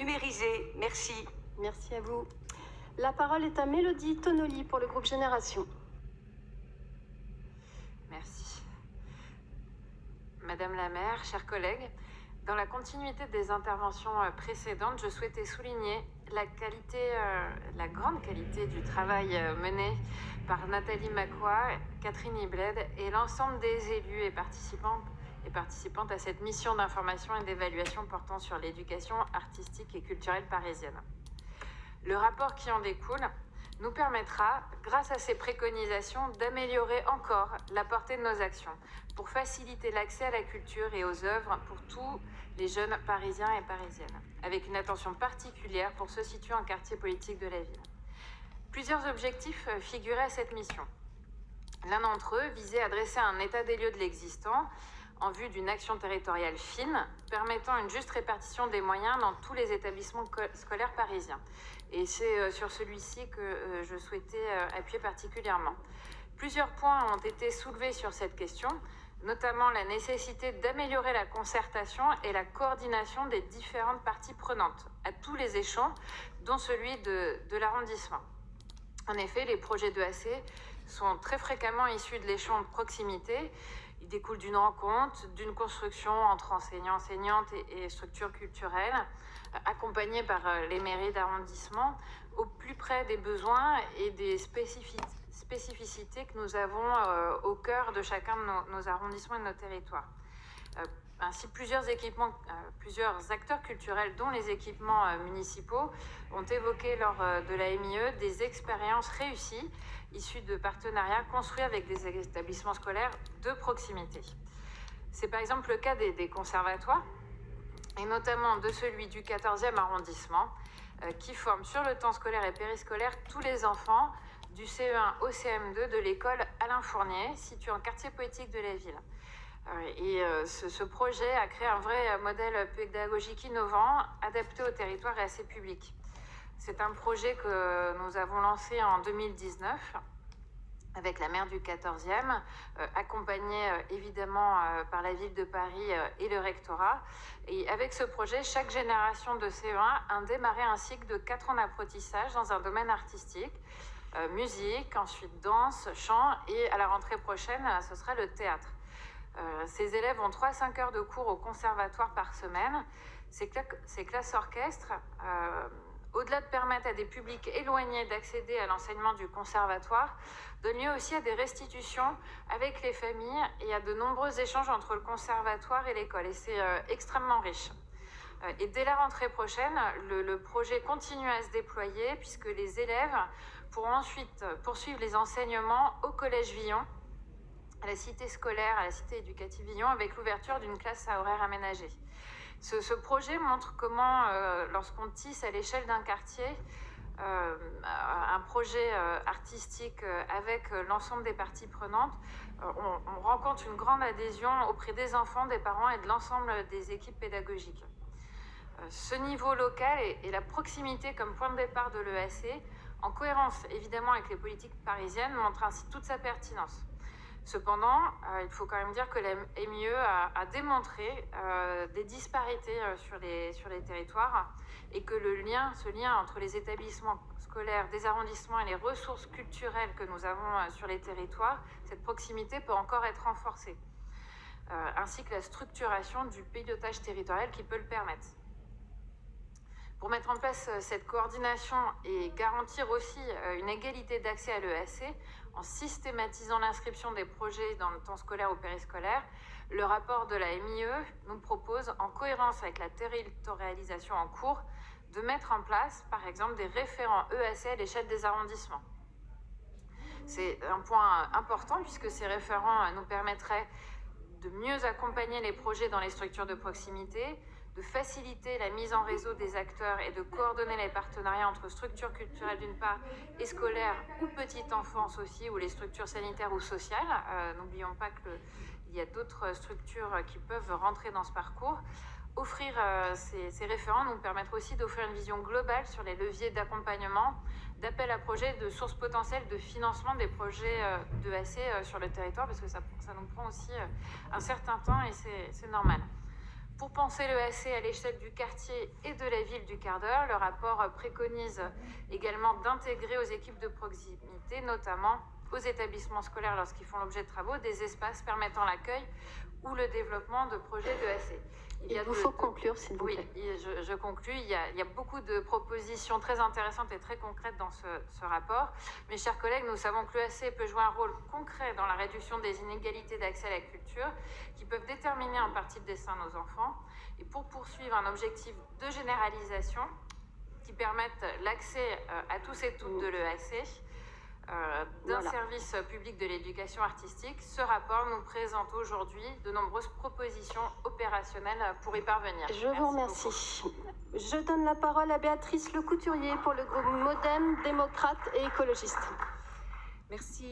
numérisée. Merci. Merci à vous. La parole est à Mélodie Tonoli pour le groupe Génération. Merci. Madame la maire, chers collègues, dans la continuité des interventions précédentes, je souhaitais souligner la grande qualité du travail mené par Nathalie Macquois, Catherine Ibled et l'ensemble des élus et participantes à cette mission d'information et d'évaluation portant sur l'éducation artistique et culturelle parisienne. Le rapport qui en découle nous permettra, grâce à ces préconisations, d'améliorer encore la portée de nos actions pour faciliter l'accès à la culture et aux œuvres pour tous les jeunes parisiens et parisiennes, avec une attention particulière pour ceux situés en quartier politique de la ville. Plusieurs objectifs figuraient à cette mission. L'un d'entre eux visait à dresser un état des lieux de l'existant en vue d'une action territoriale fine, permettant une juste répartition des moyens dans tous les établissements scolaires parisiens. Et c'est sur celui-ci que je souhaitais appuyer particulièrement. Plusieurs points ont été soulevés sur cette question, notamment la nécessité d'améliorer la concertation et la coordination des différentes parties prenantes, à tous les échelons, dont celui de l'arrondissement. En effet, les projets d'EAC sont très fréquemment issus de l'échelon de proximité. Ils découlent d'une rencontre, d'une construction entre enseignants, enseignantes et structures culturelles, accompagnées par les mairies d'arrondissement, au plus près des besoins et des spécificités que nous avons au cœur de chacun de nos arrondissements et de nos territoires. Ainsi, plusieurs acteurs culturels, dont les équipements municipaux, ont évoqué lors de la MIE des expériences réussies issues de partenariats construits avec des établissements scolaires de proximité. C'est par exemple le cas des conservatoires, et notamment de celui du 14e arrondissement, qui forme sur le temps scolaire et périscolaire tous les enfants du CE1 au CM2 de l'école Alain Fournier, située en quartier politique de la ville. Et ce projet a créé un vrai modèle pédagogique innovant, adapté au territoire et à ses publics. C'est un projet que nous avons lancé en 2019 avec la maire du 14e, accompagnée évidemment par la ville de Paris et le rectorat. Et avec ce projet, chaque génération de CE1 a démarré un cycle de 4 ans d'apprentissage dans un domaine artistique, musique, ensuite danse, chant, et à la rentrée prochaine, ce sera le théâtre. Ces élèves ont 3 à 5 heures de cours au conservatoire par semaine. Ces classes orchestres, au-delà de permettre à des publics éloignés d'accéder à l'enseignement du conservatoire, donnent lieu aussi à des restitutions avec les familles et à de nombreux échanges entre le conservatoire et l'école. Et c'est extrêmement riche. Et dès la rentrée prochaine, le projet continue à se déployer puisque les élèves pourront ensuite poursuivre les enseignements au Collège Villon, à la cité scolaire, à la cité éducative Villon, avec l'ouverture d'une classe à horaire aménagé. Ce projet montre comment, lorsqu'on tisse à l'échelle d'un quartier, un projet artistique avec l'ensemble des parties prenantes, on rencontre une grande adhésion auprès des enfants, des parents et de l'ensemble des équipes pédagogiques. Ce niveau local et la proximité comme point de départ de l'EAC, en cohérence évidemment avec les politiques parisiennes, montrent ainsi toute sa pertinence. Cependant, il faut quand même dire que la MIE a démontré des disparités sur les territoires et que ce lien entre les établissements scolaires des arrondissements et les ressources culturelles que nous avons sur les territoires, cette proximité peut encore être renforcée, ainsi que la structuration du pilotage territorial qui peut le permettre. Pour mettre en place cette coordination et garantir aussi une égalité d'accès à l'EAC, en systématisant l'inscription des projets dans le temps scolaire ou périscolaire, le rapport de la MIE nous propose, en cohérence avec la territorialisation en cours, de mettre en place, par exemple, des référents EAC à l'échelle des arrondissements. C'est un point important puisque ces référents nous permettraient de mieux accompagner les projets dans les structures de proximité, de faciliter la mise en réseau des acteurs et de coordonner les partenariats entre structures culturelles d'une part et scolaires ou petite enfance aussi, ou les structures sanitaires ou sociales. N'oublions pas qu'il y a d'autres structures qui peuvent rentrer dans ce parcours. Offrir ces référents nous permettra aussi d'offrir une vision globale sur les leviers d'accompagnement, d'appel à projets, de sources potentielles de financement des projets d'EAC sur le territoire, parce que ça nous prend aussi un certain temps et c'est normal. Pour penser l'EAC à l'échelle du quartier et de la ville du quart d'heure, le rapport préconise également d'intégrer aux équipes de proximité, notamment aux établissements scolaires lorsqu'ils font l'objet de travaux, des espaces permettant l'accueil ou le développement de projets d'EAC. Il vous faut conclure, s'il vous plaît. Oui, je conclus. Il y a beaucoup de propositions très intéressantes et très concrètes dans ce rapport. Mes chers collègues, nous savons que l'EAC peut jouer un rôle concret dans la réduction des inégalités d'accès à la culture qui peuvent déterminer en partie le destin de nos enfants. Et pour poursuivre un objectif de généralisation qui permette l'accès à tous et toutes de l'EAC, d'un service public de l'éducation artistique, ce rapport nous présente aujourd'hui de nombreuses propositions opérationnelles pour y parvenir. Je vous remercie. Je donne la parole à Béatrice Lecouturier pour le groupe Modem, démocrate et écologiste. Merci.